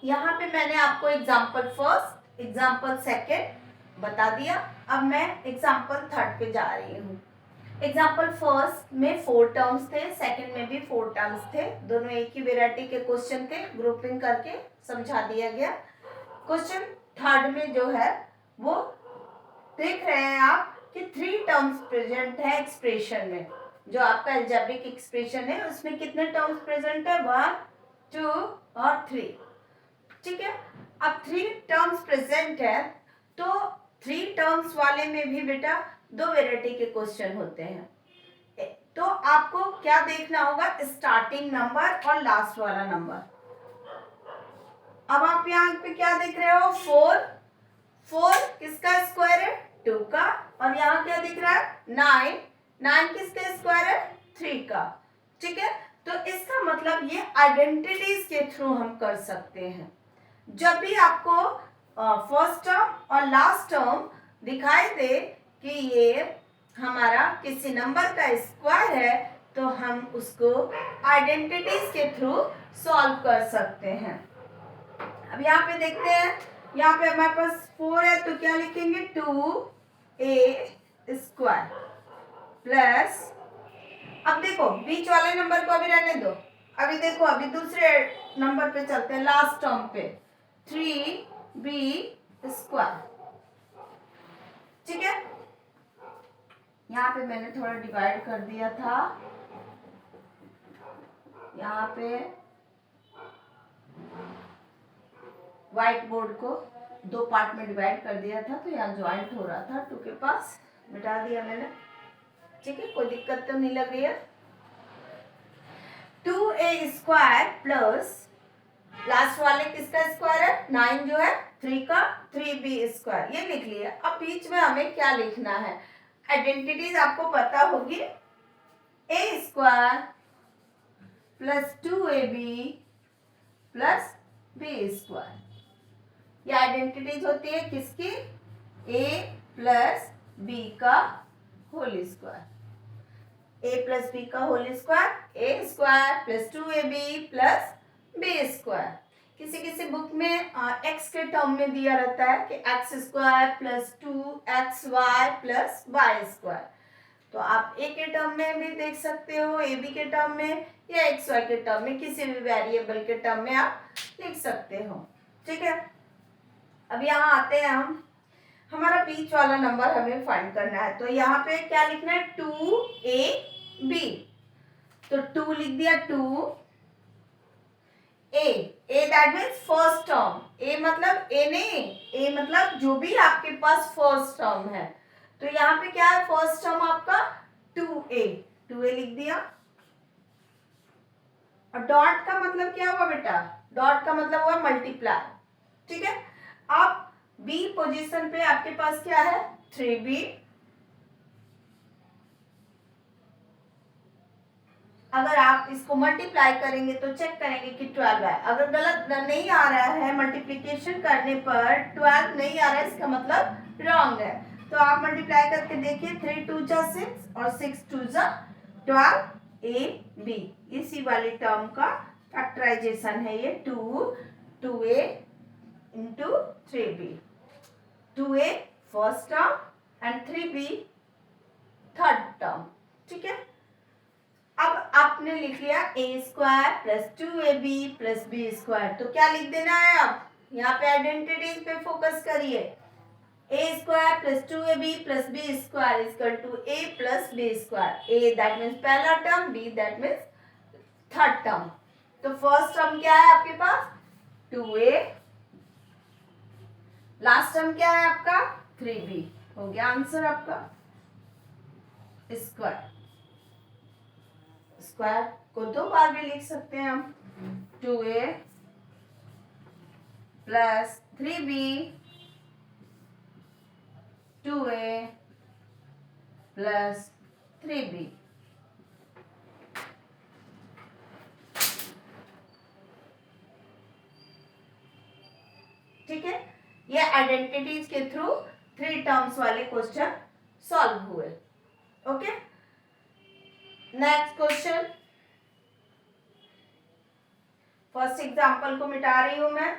यहाँ पे मैंने आपको एग्जाम्पल फर्स्ट, एग्जाम्पल सेकेंड बता दिया। अब मैं एग्जाम्पल थर्ड पे जा रही हूँ। एग्जाम्पल फर्स्ट में 4 टर्म्स थे, सेकंड में भी 4 टर्म्स थे, दोनों एक ही वेराइटी के क्वेश्चन थे, ग्रुपिंग करके समझा दिया गया। क्वेश्चन थर्ड में जो है वो देख रहे हैं आप कि 3 टर्म्स प्रेजेंट है एक्सप्रेशन में। जो आपका अलजेब्रिक एक्सप्रेशन है उसमें कितने टर्म्स प्रेजेंट है, 1, 2 और 3। ठीक है, अब 3 टर्म्स प्रेजेंट है तो 3 टर्म्स वाले में भी बेटा 2 वेराइटी के क्वेश्चन होते हैं। तो आपको क्या देखना होगा, स्टार्टिंग नंबर और लास्ट वाला नंबर। अब आप यहाँ पे क्या देख रहे हो, 4, 4 किसका स्क्वायर है, 2 का। और यहाँ क्या दिख रहा है, 9, 9 किसका स्क्वायर है, 3 का। ठीक है, तो इसका मतलब ये आइडेंटिटीज के थ्रू हम कर सकते हैं। जब भी आपको फर्स्ट टर्म और लास्ट टर्म दिखाई दे कि ये हमारा किसी नंबर का स्क्वायर है तो हम उसको आइडेंटिटीज के थ्रू सॉल्व कर सकते हैं। अब यहाँ पे देखते हैं, यहाँ पे हमारे पास 4 है तो क्या लिखेंगे, 2a स्क्वायर प्लस, अब देखो बीच वाले नंबर को अभी रहने दो, अभी देखो अभी दूसरे नंबर पे चलते हैं, लास्ट टर्म पे 3b स्क्वायर। ठीक है, यहाँ पे मैंने थोड़ा डिवाइड कर दिया था, यहाँ पे व्हाइट बोर्ड को 2 पार्ट में डिवाइड कर दिया था तो यहाँ ज्वाइंट हो रहा था 2 के पास, मिटा दिया मैंने। ठीक है, कोई दिक्कत तो नहीं लग रही है। 2a स्क्वायर प्लस लास्ट वाले किसका स्क्वायर है, 9 जो है 3 का, 3b स्क्वायर, ये लिख लिया। अब बीच में हमें क्या लिखना है, आइडेंटिटीज आपको पता होगी, a square plus 2ab plus b square, ये आइडेंटिटीज होती है किसकी, a प्लस b का whole square, a plus B का whole square, a square plus 2ab plus b square. किसी किसी बुक में x के टर्म में दिया रहता है कि x square plus 2xy plus y square, तो आप a के टर्म में भी देख सकते हो, ab के टर्म में या xy के टर्म में, किसी भी वेरिएबल के टर्म में आप लिख सकते हो। ठीक है, अब यहाँ आते हैं हम, हमारा बीच वाला नंबर हमें फाइंड करना है, तो यहाँ पे क्या लिखना है, 2ab, तो 2 लिख दिया, 2a, a that means first term, a मतलब a नहीं, a मतलब जो भी आपके पास फर्स्ट टर्म है, तो यहाँ पे क्या है, फर्स्ट टर्म आपका 2a, 2a लिख दिया। और डॉट का मतलब क्या हुआ बेटा, डॉट का मतलब हुआ मल्टीप्लाई। ठीक है, अब बी पोजीशन पे आपके पास क्या है, 3b, अगर आप इसको मल्टीप्लाई करेंगे तो चेक करेंगे कि 12 है, अगर गलत नहीं आ रहा है मल्टीप्लिकेशन करने पर 12 नहीं आ रहा है, इसका मतलब रॉन्ग है, तो आप मल्टीप्लाई करके देखिए, 3 2 जा 6 और 6 2 जा 12, ab, इसी वाली टर्म का फैक्टराइजेशन है ये, 2a into 3b, 2a first term and 3b third term. ठीक है, अब आपने लिख लिया a square plus 2ab plus b square, तो क्या लिख देना है, अब यहाँ पे आइडेंटिटीज पे फोकस करिए, a square plus 2ab plus b square equal to a plus b square, a that means पहला term, b that means third term, तो फर्स्ट टर्म क्या है आपके पास, 2a, लास्ट टर्म क्या है आपका, 3b, हो गया आंसर आपका। स्क्वायर, स्क्वायर को 2 बार भी लिख सकते हैं हम, 2a plus 3b, 2a plus 3b। ठीक है, ये आइडेंटिटीज के थ्रू 3 टर्म्स वाले क्वेश्चन सॉल्व हुए। Okay, next question, first example को मिटा रही हूं मैं,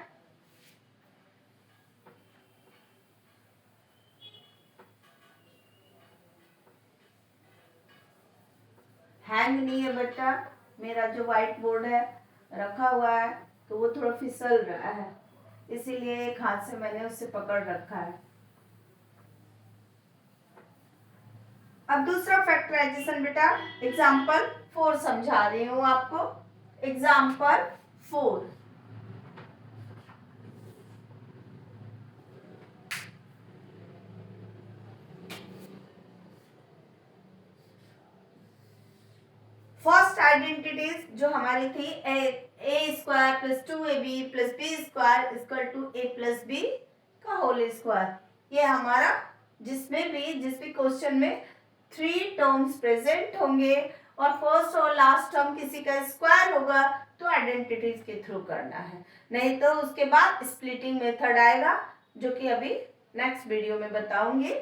हैंग नहीं है बेटा, मेरा जो व्हाइट बोर्ड है रखा हुआ है तो वो थोड़ा फिसल रहा है, इसीलिए एक हाथ से मैंने उससे पकड़ रखा है। अब दूसरा फैक्टराइजेशन बेटा एग्जाम्पल 4 समझा रही हूँ आपको। एग्जाम्पल 4, फर्स्ट आइडेंटिटीज जो हमारी थी A square plus 2ab plus B square equal to A plus B का होल स्क्वायर। ये हमारा जिस भी क्वेश्चन में 3 टर्म्स प्रेजेंट होंगे और फर्स्ट और लास्ट टर्म किसी का स्क्वायर होगा तो आइडेंटिटीज के थ्रू करना है, नहीं तो उसके बाद स्प्लिटिंग मेथड आएगा जो कि अभी नेक्स्ट वीडियो में बताऊंगी।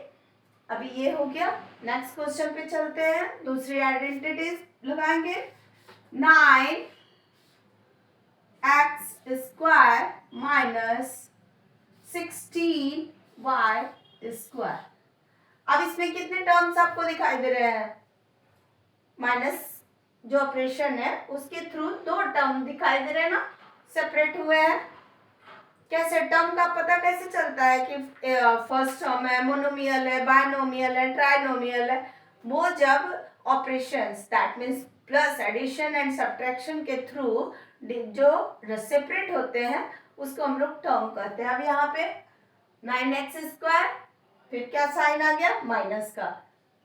अभी ये हो गया, नेक्स्ट क्वेश्चन पे चलते हैं, दूसरी आइडेंटिटीज लगाएंगे। 9x square minus 16y square. अब इसमें कितने टर्म्स आपको दिखाई दे रहे हैं? माइनस जो ऑपरेशन है उसके थ्रू 2 टर्म दिखाई दे रहे हैं ना, सेपरेट हुए हैं। कैसे टर्म का पता कैसे चलता है कि फर्स्ट टर्म है, मोनोमियल है, बायनोमियल है, ट्राइनोमियल है? वो जब operations that means plus addition and subtraction के थ्रू जो सेपरेट होते हैं उसको हम लोग टर्म कहते हैं। अब यहाँ पे 9x स्क्वायर, फिर क्या साइन आ गया माइनस का,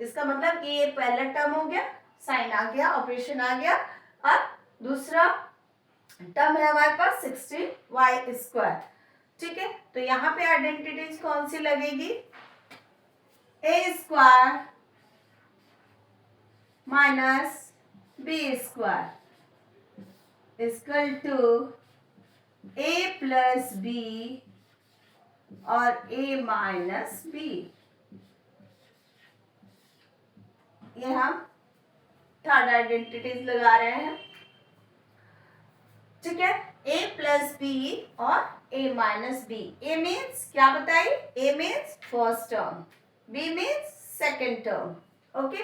इसका मतलब कि ये पहला टर्म हो गया, साइन आ गया, ऑपरेशन आ गया। अब दूसरा टर्म है हमारे पास 16y स्क्वायर। ठीक है, तो यहाँ पे आइडेंटिटीज कौन सी लगेगी? A square minus B square equal to A plus B और ए माइनस बी। ये हम थर्ड आइडेंटिटीज लगा रहे हैं। ठीक है, a प्लस बी और a minus B. a means क्या बताई? a means first term, b means second term. Okay,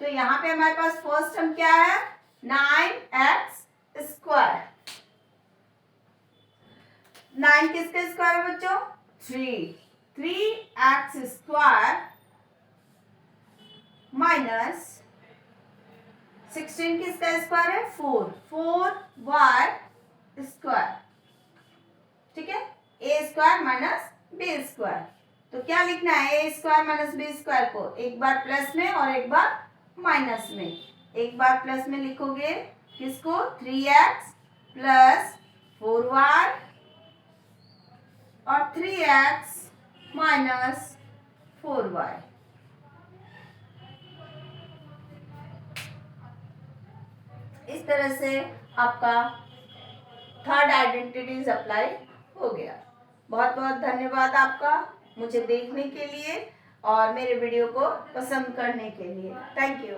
तो यहाँ पे हमारे पास फर्स्ट टर्म क्या है? 9x square. 9 किसके स्क्वायर है बच्चों? 3x स्क्वायर माइनस 16 किसका स्क्वायर है? 4y square. ठीक है, ए स्क्वायर माइनस बी स्क्वायर। तो क्या लिखना है? ए स्क्वायर माइनस बी स्क्वायर को एक बार प्लस में और एक बार माइनस में। एक बार प्लस में लिखोगे किसको? 3x प्लस 4y और 3x माइनस 4y। इस तरह से आपका थर्ड आइडेंटिटीज अप्लाई हो गया। बहुत बहुत धन्यवाद आपका मुझे देखने के लिए और मेरे वीडियो को पसंद करने के लिए। Thank you.